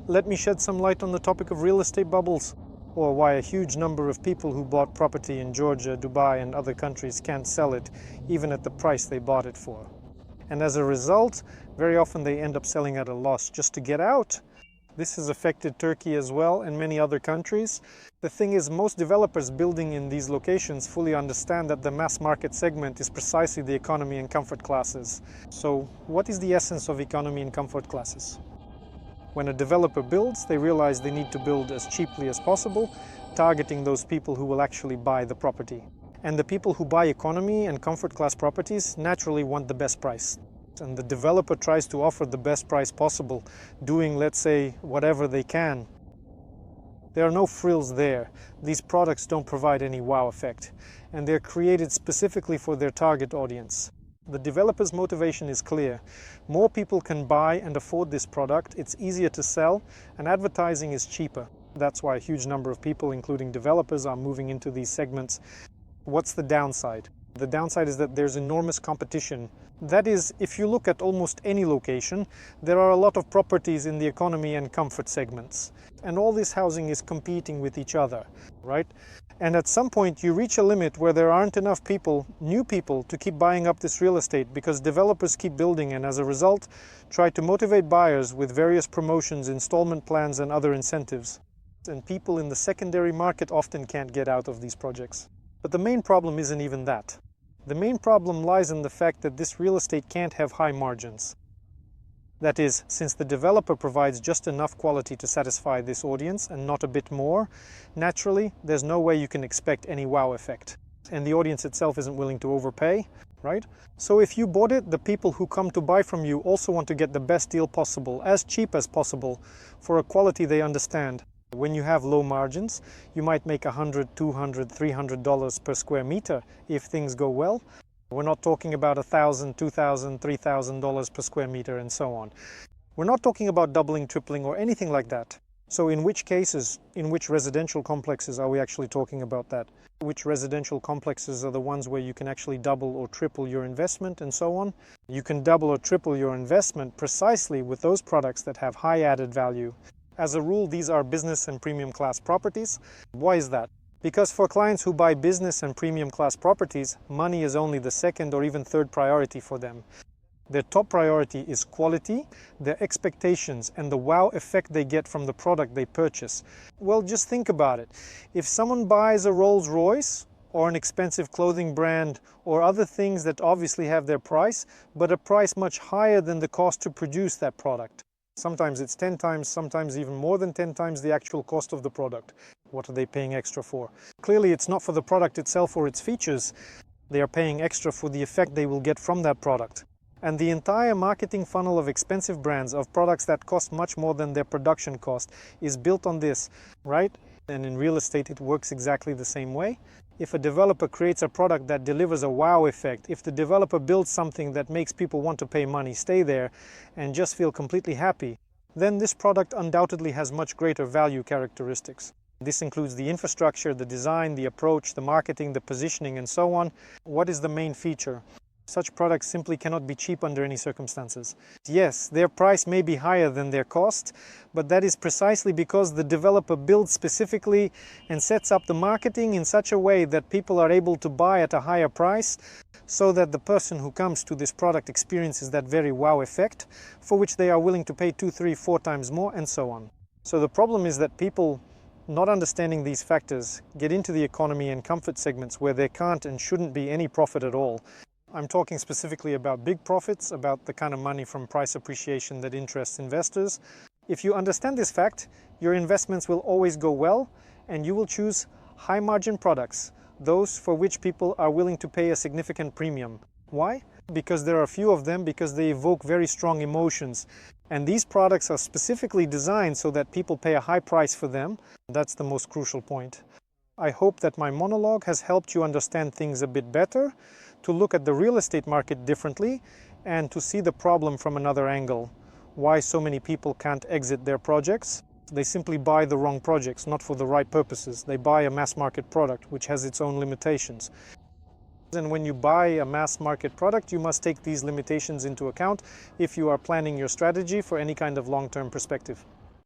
let me shed some light on the topic of real estate bubbles, or why a huge number of people who bought property in Georgia, Dubai and other countries can't sell it even at the price they bought it for. And as a result, very often they end up selling at a loss just to get out. This has affected Turkey as well and many other countries. The thing is, most developers building in these locations fully understand that the mass market segment is precisely the economy and comfort classes. So what is the essence of economy and comfort classes? When a developer builds, they realize they need to build as cheaply as possible, targeting those people who will actually buy the property. And the people who buy economy and comfort class properties naturally want the best price. And the developer tries to offer the best price possible, doing, let's say, whatever they can. There are no frills there. These products don't provide any wow effect, and they're created specifically for their target audience. The developer's motivation is clear. More people can buy and afford this product, it's easier to sell, and advertising is cheaper. That's why a huge number of people, including developers, are moving into these segments. What's the downside? The downside is that there's enormous competition. That is, if you look at almost any location, there are a lot of properties in the economy and comfort segments. And all this housing is competing with each other, right? And at some point you reach a limit where there aren't enough people, new people, to keep buying up this real estate because developers keep building and as a result try to motivate buyers with various promotions, installment plans and other incentives. And people in the secondary market often can't get out of these projects. But the main problem isn't even that. The main problem lies in the fact that this real estate can't have high margins. That is, since the developer provides just enough quality to satisfy this audience and not a bit more, naturally, there's no way you can expect any wow effect. And the audience itself isn't willing to overpay, right? So if you bought it, the people who come to buy from you also want to get the best deal possible, as cheap as possible, for a quality they understand. When you have low margins, you might make $100, $200, $300 per square meter if things go well. We're not talking about $1,000, $2,000, $3,000 per square meter and so on. We're not talking about doubling, tripling or anything like that. So in which cases, in which residential complexes are we actually talking about that? Which residential complexes are the ones where you can actually double or triple your investment and so on? You can double or triple your investment precisely with those products that have high added value. As a rule, these are business and premium class properties. Why is that? Because for clients who buy business and premium class properties, money is only the second or even third priority for them. Their top priority is quality, their expectations, and the wow effect they get from the product they purchase. Well, just think about it. If someone buys a Rolls-Royce or an expensive clothing brand or other things that obviously have their price, but a price much higher than the cost to produce that product. Sometimes it's 10 times, sometimes even more than 10 times the actual cost of the product. What are they paying extra for? Clearly, it's not for the product itself or its features. They are paying extra for the effect they will get from that product. And the entire marketing funnel of expensive brands, of products that cost much more than their production cost, is built on this, right? And in real estate, it works exactly the same way. If a developer creates a product that delivers a wow effect, if the developer builds something that makes people want to pay money, stay there, and just feel completely happy, then this product undoubtedly has much greater value characteristics. This includes the infrastructure, the design, the approach, the marketing, the positioning, and so on. What is the main feature? Such products simply cannot be cheap under any circumstances. Yes, their price may be higher than their cost, but that is precisely because the developer builds specifically and sets up the marketing in such a way that people are able to buy at a higher price, so that the person who comes to this product experiences that very wow effect, for which they are willing to pay 2, 3, 4 times more, and so on. So the problem is that people, not understanding these factors, get into the economy and comfort segments where there can't and shouldn't be any profit at all. I'm talking specifically about big profits, about the kind of money from price appreciation that interests investors. If you understand this fact, your investments will always go well, and you will choose high margin products, those for which people are willing to pay a significant premium. Why? Because there are few of them, because they evoke very strong emotions. And these products are specifically designed so that people pay a high price for them. That's the most crucial point. I hope that my monologue has helped you understand things a bit better, to look at the real estate market differently, and to see the problem from another angle. Why so many people can't exit their projects? They simply buy the wrong projects, not for the right purposes. They buy a mass market product, which has its own limitations. And when you buy a mass market product, you must take these limitations into account if you are planning your strategy for any kind of long-term perspective.